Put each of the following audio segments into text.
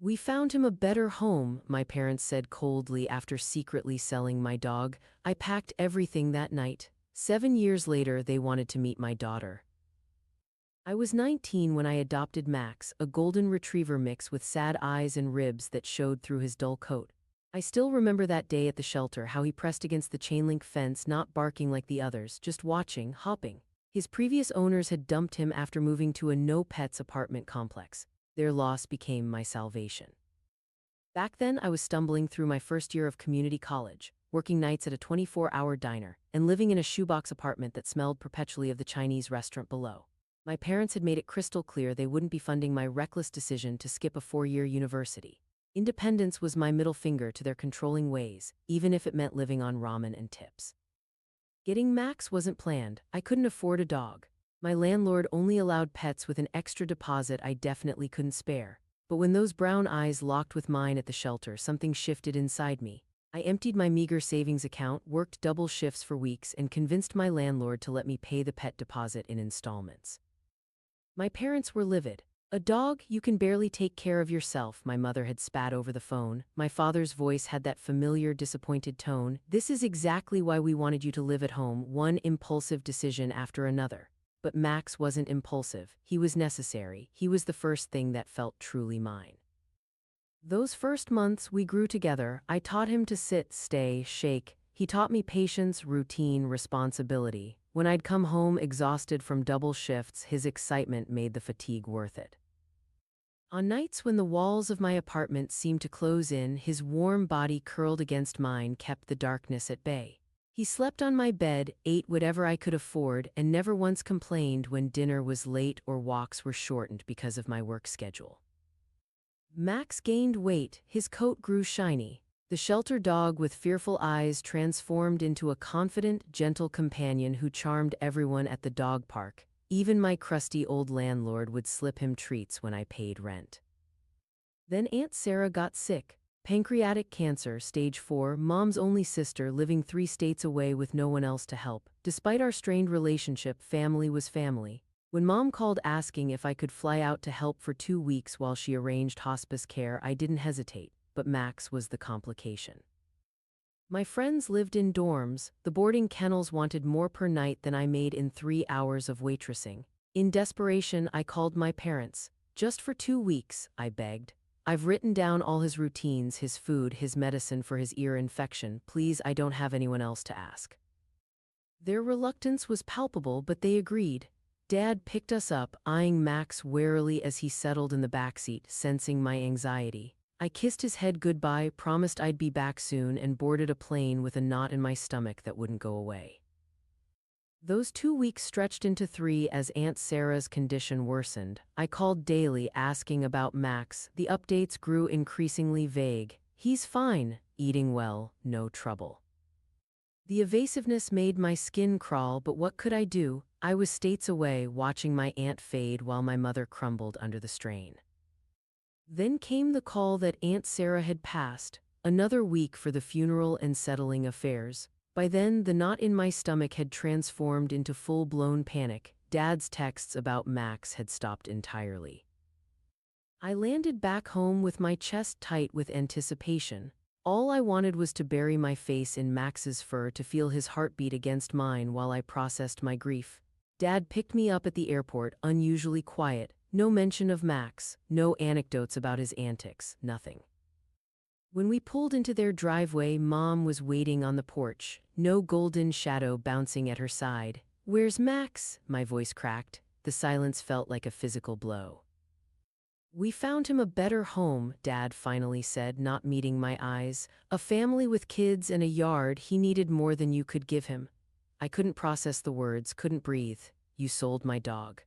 We found him a better home, my parents said coldly after secretly selling my dog. I packed everything that night. 7 years later, they wanted to meet my daughter. I was 19 when I adopted Max, a golden retriever mix with sad eyes and ribs that showed through his dull coat. I still remember that day at the shelter, how he pressed against the chain link fence, not barking like the others, just watching, hopping. His previous owners had dumped him after moving to a no-pets apartment complex. Their loss became my salvation. Back then, I was stumbling through my first year of community college, working nights at a 24-hour diner, and living in a shoebox apartment that smelled perpetually of the Chinese restaurant below. My parents had made it crystal clear they wouldn't be funding my reckless decision to skip a 4-year university. Independence was my middle finger to their controlling ways, even if it meant living on ramen and tips. Getting Max wasn't planned. I couldn't afford a dog. My landlord only allowed pets with an extra deposit I definitely couldn't spare. But when those brown eyes locked with mine at the shelter, something shifted inside me. I emptied my meager savings account, worked double shifts for weeks, and convinced my landlord to let me pay the pet deposit in installments. My parents were livid. "A dog? You can barely take care of yourself," my mother had spat over the phone. My father's voice had that familiar, disappointed tone. "This is exactly why we wanted you to live at home," one impulsive decision after another. But Max wasn't impulsive. He was necessary. He was the first thing that felt truly mine. Those first months we grew together. I taught him to sit, stay, shake. He taught me patience, routine, responsibility. When I'd come home exhausted from double shifts, his excitement made the fatigue worth it. On nights when the walls of my apartment seemed to close in, his warm body curled against mine kept the darkness at bay. He slept on my bed, ate whatever I could afford, and never once complained when dinner was late or walks were shortened because of my work schedule. Max gained weight. His coat grew shiny. The shelter dog with fearful eyes transformed into a confident, gentle companion who charmed everyone at the dog park. Even my crusty old landlord would slip him treats when I paid rent. Then Aunt Sarah got sick. Pancreatic cancer, stage 4, Mom's only sister, living 3 states away with no one else to help. Despite our strained relationship, family was family. When Mom called asking if I could fly out to help for 2 weeks while she arranged hospice care, I didn't hesitate. But Max was the complication. My friends lived in dorms. The boarding kennels wanted more per night than I made in 3 hours of waitressing. In desperation, I called my parents. "Just for 2 weeks," I begged. "I've written down all his routines, his food, his medicine for his ear infection. Please, I don't have anyone else to ask." Their reluctance was palpable, but they agreed. Dad picked us up, eyeing Max warily as he settled in the backseat, sensing my anxiety. I kissed his head goodbye, promised I'd be back soon, and boarded a plane with a knot in my stomach that wouldn't go away. Those 2 weeks stretched into 3 as Aunt Sarah's condition worsened. I called daily, asking about Max. The updates grew increasingly vague. "He's fine, eating well, no trouble." The evasiveness made my skin crawl, but what could I do? I was states away, watching my aunt fade while my mother crumbled under the strain. Then came the call that Aunt Sarah had passed. Another week for the funeral and settling affairs. By then, the knot in my stomach had transformed into full-blown panic. Dad's texts about Max had stopped entirely. I landed back home with my chest tight with anticipation. All I wanted was to bury my face in Max's fur, to feel his heartbeat against mine while I processed my grief. Dad picked me up at the airport, unusually quiet. No mention of Max, no anecdotes about his antics, nothing. When we pulled into their driveway, Mom was waiting on the porch, no golden shadow bouncing at her side. "Where's Max?" my voice cracked. The silence felt like a physical blow. "We found him a better home," Dad finally said, not meeting my eyes. "A family with kids and a yard. He needed more than you could give him." I couldn't process the words, couldn't breathe. "You sold my dog."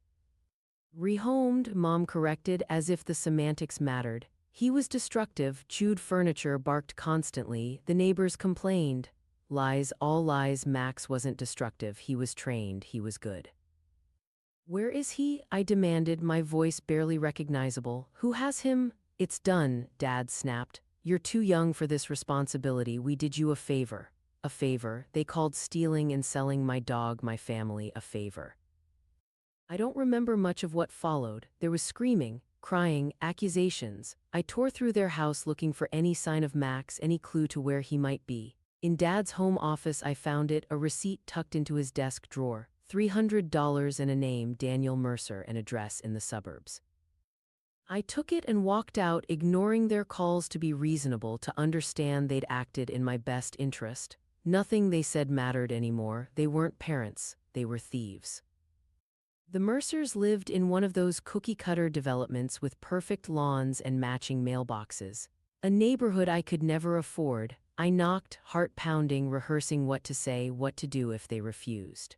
"Rehomed," Mom corrected, as if the semantics mattered. "He was destructive, chewed furniture, barked constantly. The neighbors complained." Lies, all lies. Max wasn't destructive. He was trained. He was good. "Where is he?" I demanded, my voice barely recognizable. "Who has him?" "It's done," Dad snapped. "You're too young for this responsibility. We did you a favor." A favor. They called stealing and selling my dog, my family, a favor. I don't remember much of what followed. There was screaming, crying, accusations. I tore through their house looking for any sign of Max, any clue to where he might be. In Dad's home office I found it, a receipt tucked into his desk drawer, $300 and a name, Daniel Mercer, an address in the suburbs. I took it and walked out, ignoring their calls to be reasonable, to understand they'd acted in my best interest. Nothing they said mattered anymore. They weren't parents, they were thieves. The Mercers lived in one of those cookie-cutter developments with perfect lawns and matching mailboxes. A neighborhood I could never afford. I knocked, heart pounding, rehearsing what to say, what to do if they refused.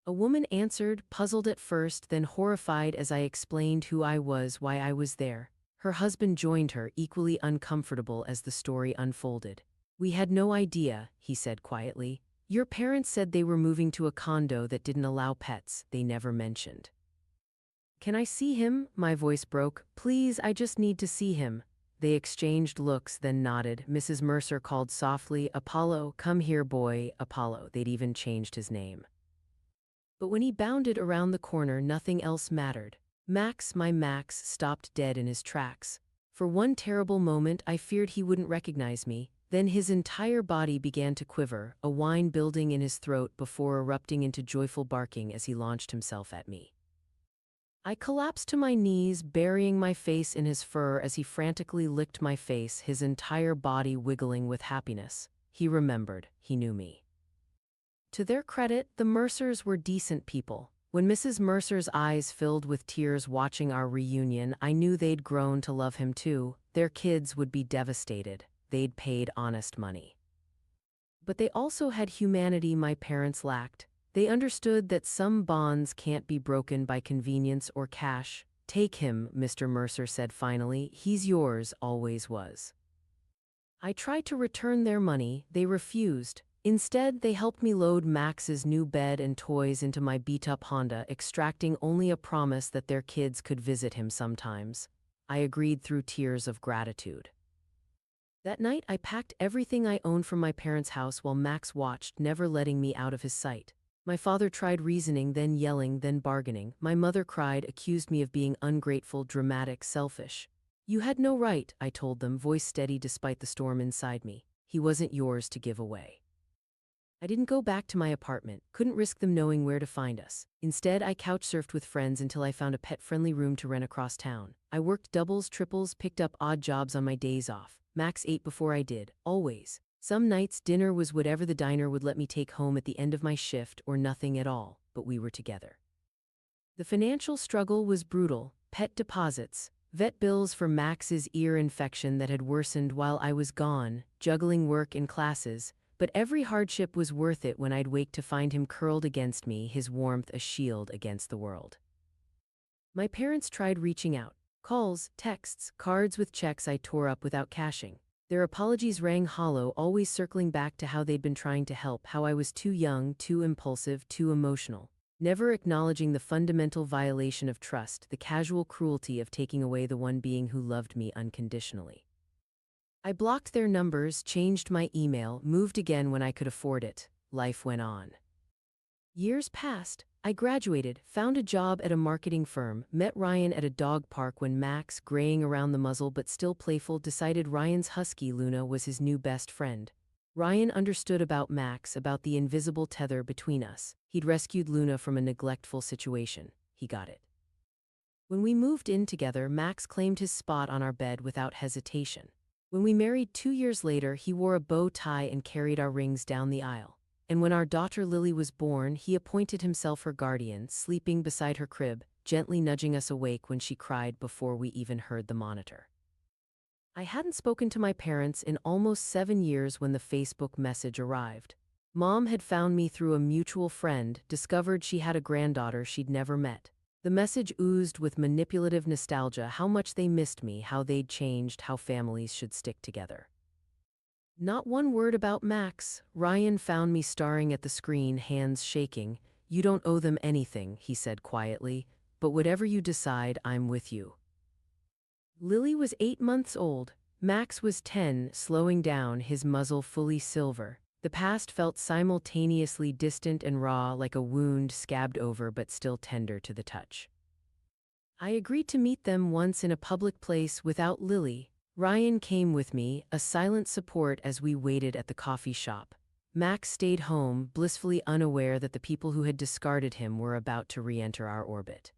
A woman answered, puzzled at first, then horrified as I explained who I was, why I was there. Her husband joined her, equally uncomfortable as the story unfolded. "We had no idea," he said quietly. "Your parents said they were moving to a condo that didn't allow pets. They never mentioned." "Can I see him?" My voice broke. "Please, I just need to see him." They exchanged looks, then nodded. Mrs. Mercer called softly, "Apollo, come here, boy." Apollo. They'd even changed his name. But when he bounded around the corner, nothing else mattered. Max, my Max, stopped dead in his tracks. For one terrible moment, I feared he wouldn't recognize me. Then his entire body began to quiver, a whine building in his throat before erupting into joyful barking as he launched himself at me. I collapsed to my knees, burying my face in his fur as he frantically licked my face, his entire body wiggling with happiness. He remembered. He knew me. To their credit, the Mercers were decent people. When Mrs. Mercer's eyes filled with tears watching our reunion, I knew they'd grown to love him too. Their kids would be devastated. They'd paid honest money. But they also had humanity my parents lacked. They understood that some bonds can't be broken by convenience or cash. "Take him," Mr. Mercer said finally. "He's yours, always was." I tried to return their money. They refused. Instead, they helped me load Max's new bed and toys into my beat-up Honda, extracting only a promise that their kids could visit him sometimes. I agreed through tears of gratitude. That night, I packed everything I owned from my parents' house while Max watched, never letting me out of his sight. My father tried reasoning, then yelling, then bargaining. My mother cried, accused me of being ungrateful, dramatic, selfish. "You had no right," I told them, voice steady despite the storm inside me. "He wasn't yours to give away." I didn't go back to my apartment, couldn't risk them knowing where to find us. Instead, I couch-surfed with friends until I found a pet-friendly room to rent across town. I worked doubles, triples, picked up odd jobs on my days off. Max ate before I did, always. Some nights, dinner was whatever the diner would let me take home at the end of my shift, or nothing at all, but we were together. The financial struggle was brutal. Pet deposits, vet bills for Max's ear infection that had worsened while I was gone, juggling work and classes. But every hardship was worth it when I'd wake to find him curled against me, his warmth a shield against the world. My parents tried reaching out. Calls, texts, cards with checks I tore up without cashing. Their apologies rang hollow, always circling back to how they'd been trying to help, how I was too young, too impulsive, too emotional. Never acknowledging the fundamental violation of trust, the casual cruelty of taking away the one being who loved me unconditionally. I blocked their numbers, changed my email, moved again when I could afford it. Life went on. Years passed. I graduated, found a job at a marketing firm, met Ryan at a dog park when Max, graying around the muzzle but still playful, decided Ryan's husky Luna was his new best friend. Ryan understood about Max, about the invisible tether between us. He'd rescued Luna from a neglectful situation. He got it. When we moved in together, Max claimed his spot on our bed without hesitation. When we married 2 years later, he wore a bow tie and carried our rings down the aisle. And when our daughter Lily was born, he appointed himself her guardian, sleeping beside her crib, gently nudging us awake when she cried before we even heard the monitor. I hadn't spoken to my parents in almost 7 years when the Facebook message arrived. Mom had found me through a mutual friend, discovered she had a granddaughter she'd never met. The message oozed with manipulative nostalgia, how much they missed me, how they'd changed, how families should stick together. Not one word about Max. Ryan found me staring at the screen, hands shaking. "You don't owe them anything," he said quietly, "but whatever you decide, I'm with you." Lily was 8 months old. Max was 10, slowing down, his muzzle fully silver. The past felt simultaneously distant and raw, like a wound scabbed over but still tender to the touch. I agreed to meet them once in a public place without Lily. Ryan came with me, a silent support as we waited at the coffee shop. Max stayed home, blissfully unaware that the people who had discarded him were about to re-enter our orbit.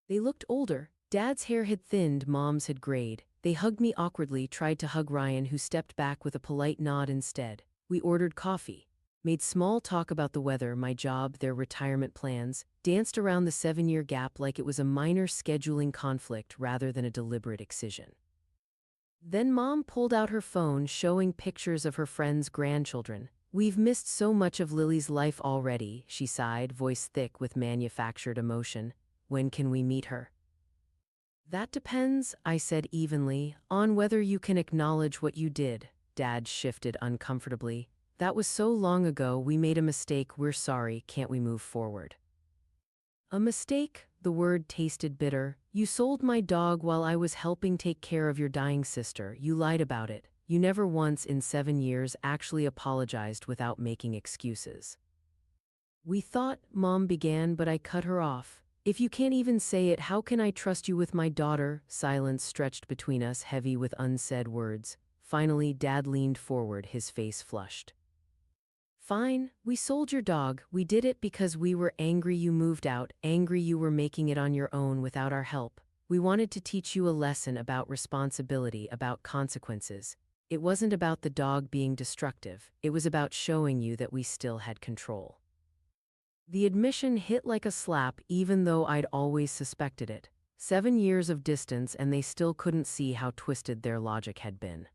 They looked older. Dad's hair had thinned, Mom's had grayed. They hugged me awkwardly, tried to hug Ryan, who stepped back with a polite nod instead. We ordered coffee, made small talk about the weather, my job, their retirement plans, danced around the 7-year gap like it was a minor scheduling conflict rather than a deliberate excision. Then Mom pulled out her phone, showing pictures of her friends' grandchildren. "We've missed so much of Lily's life already," she sighed, voice thick with manufactured emotion. "When can we meet her?" "That depends," I said evenly, "on whether you can acknowledge what you did." Dad shifted uncomfortably. "That was so long ago, we made a mistake, we're sorry, can't we move forward?" "A mistake?" The word tasted bitter. "You sold my dog while I was helping take care of your dying sister. You lied about it. You never once in 7 years actually apologized without making excuses." "We thought," Mom began, but I cut her off. "If you can't even say it, how can I trust you with my daughter?" Silence stretched between us, heavy with unsaid words. Finally, Dad leaned forward, his face flushed. "Fine, we sold your dog. We did it because we were angry you moved out, angry you were making it on your own without our help. We wanted to teach you a lesson about responsibility, about consequences. It wasn't about the dog being destructive, it was about showing you that we still had control." The admission hit like a slap, even though I'd always suspected it. 7 years of distance, and they still couldn't see how twisted their logic had been.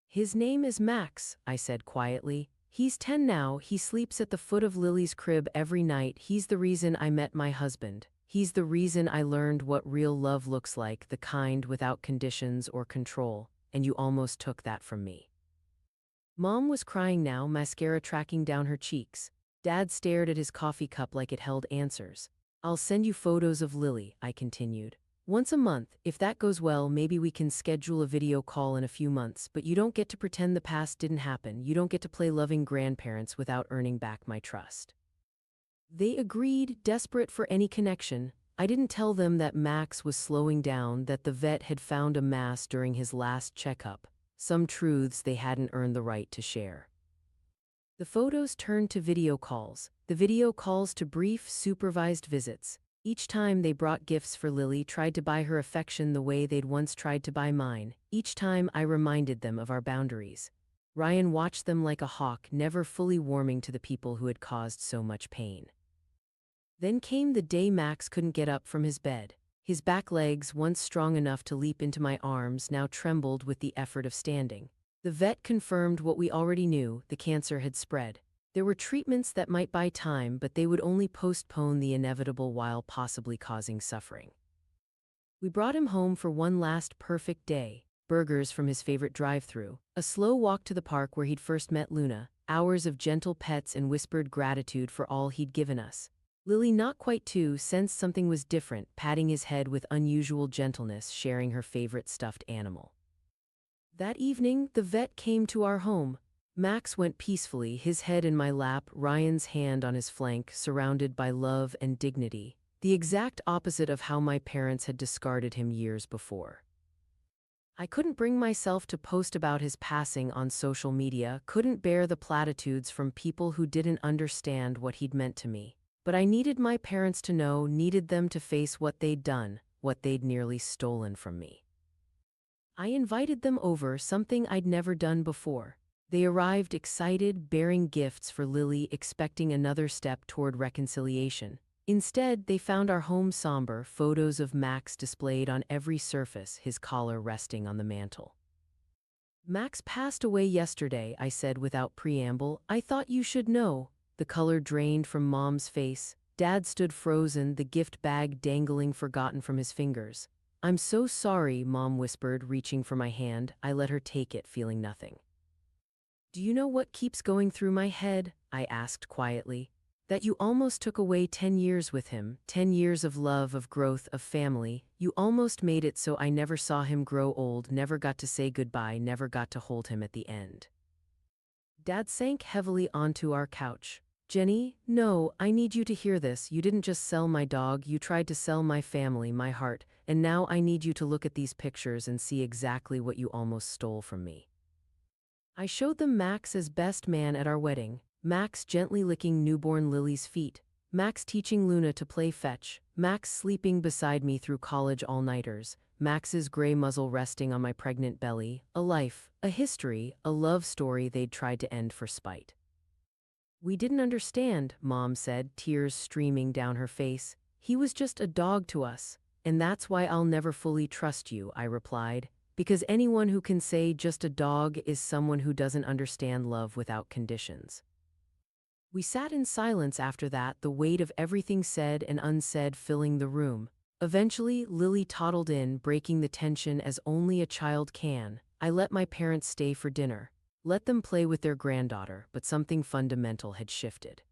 "His name is Max," I said quietly. "He's 10 now, he sleeps at the foot of Lily's crib every night. He's the reason I met my husband. He's the reason I learned what real love looks like, the kind without conditions or control, and you almost took that from me." Mom was crying now, mascara tracking down her cheeks. Dad stared at his coffee cup like it held answers. "I'll send you photos of Lily," I continued. "Once a month, if that goes well, maybe we can schedule a video call in a few months, but you don't get to pretend the past didn't happen. You don't get to play loving grandparents without earning back my trust." They agreed, desperate for any connection. I didn't tell them that Max was slowing down, that the vet had found a mass during his last checkup, some truths they hadn't earned the right to share. The photos turned to video calls, the video calls to brief, supervised visits. Each time they brought gifts for Lily, tried to buy her affection the way they'd once tried to buy mine. Each time I reminded them of our boundaries. Ryan watched them like a hawk, never fully warming to the people who had caused so much pain. Then came the day Max couldn't get up from his bed. His back legs, once strong enough to leap into my arms, now trembled with the effort of standing. The vet confirmed what we already knew: the cancer had spread. There were treatments that might buy time, but they would only postpone the inevitable while possibly causing suffering. We brought him home for one last perfect day. Burgers from his favorite drive-thru, a slow walk to the park where he'd first met Luna, hours of gentle pets and whispered gratitude for all he'd given us. Lily, not quite 2, sensed something was different, patting his head with unusual gentleness, sharing her favorite stuffed animal. That evening, the vet came to our home. Max went peacefully, his head in my lap, Ryan's hand on his flank, surrounded by love and dignity, the exact opposite of how my parents had discarded him years before. I couldn't bring myself to post about his passing on social media, couldn't bear the platitudes from people who didn't understand what he'd meant to me. But I needed my parents to know, needed them to face what they'd done, what they'd nearly stolen from me. I invited them over, something I'd never done before. They arrived excited, bearing gifts for Lily, expecting another step toward reconciliation. Instead, they found our home somber, photos of Max displayed on every surface, his collar resting on the mantel. "Max passed away yesterday," I said without preamble. "I thought you should know." The color drained from Mom's face. Dad stood frozen, the gift bag dangling forgotten from his fingers. "I'm so sorry," Mom whispered, reaching for my hand. I let her take it, feeling nothing. "Do you know what keeps going through my head?" I asked quietly. "That you almost took away 10 years with him, 10 years of love, of growth, of family. You almost made it so I never saw him grow old, never got to say goodbye, never got to hold him at the end." Dad sank heavily onto our couch. Jenny, no, I need you to hear this. You didn't just sell my dog, you tried to sell my family, my heart, and now I need you to look at these pictures and see exactly what you almost stole from me. I showed them Max as best man at our wedding, Max gently licking newborn Lily's feet, Max teaching Luna to play fetch, Max sleeping beside me through college all-nighters, Max's gray muzzle resting on my pregnant belly, a life, a history, a love story they'd tried to end for spite. We didn't understand, Mom said, tears streaming down her face. He was just a dog to us, and that's why I'll never fully trust you, I replied, because anyone who can say just a dog is someone who doesn't understand love without conditions. We sat in silence after that, the weight of everything said and unsaid filling the room. Eventually, Lily toddled in, breaking the tension as only a child can. I let my parents stay for dinner. Let them play with their granddaughter, but something fundamental had shifted.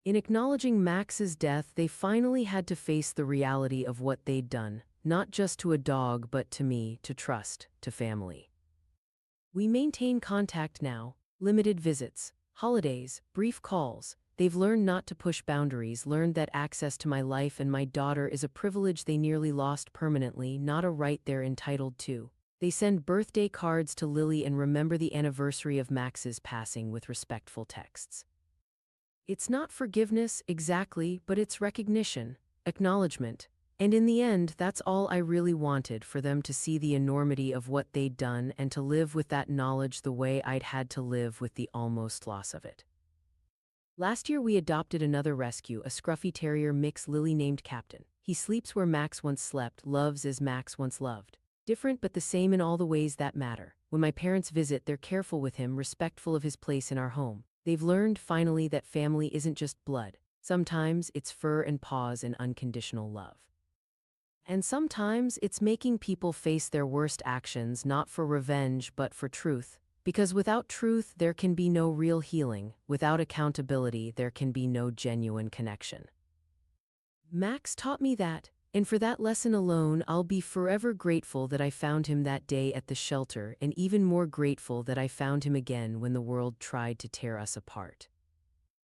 In acknowledging Max's death, they finally had to face the reality of what they'd done, not just to a dog but to me, to trust, to family. We maintain contact now, limited visits, holidays, brief calls. They've learned not to push boundaries, learned that access to my life and my daughter is a privilege they nearly lost permanently, not a right they're entitled to. They send birthday cards to Lily and remember the anniversary of Max's passing with respectful texts. It's not forgiveness exactly, but it's recognition, acknowledgement. And in the end, that's all I really wanted, for them to see the enormity of what they'd done and to live with that knowledge the way I'd had to live with the almost loss of it. Last year we adopted another rescue, a scruffy terrier mix Lily named Captain. He sleeps where Max once slept, loves as Max once loved. Different but the same in all the ways that matter. When my parents visit, they're careful with him, respectful of his place in our home. They've learned finally that family isn't just blood. Sometimes it's fur and paws and unconditional love. And sometimes it's making people face their worst actions not for revenge but for truth. Because without truth there can be no real healing, without accountability there can be no genuine connection. Max taught me that, and for that lesson alone I'll be forever grateful that I found him that day at the shelter, and even more grateful that I found him again when the world tried to tear us apart.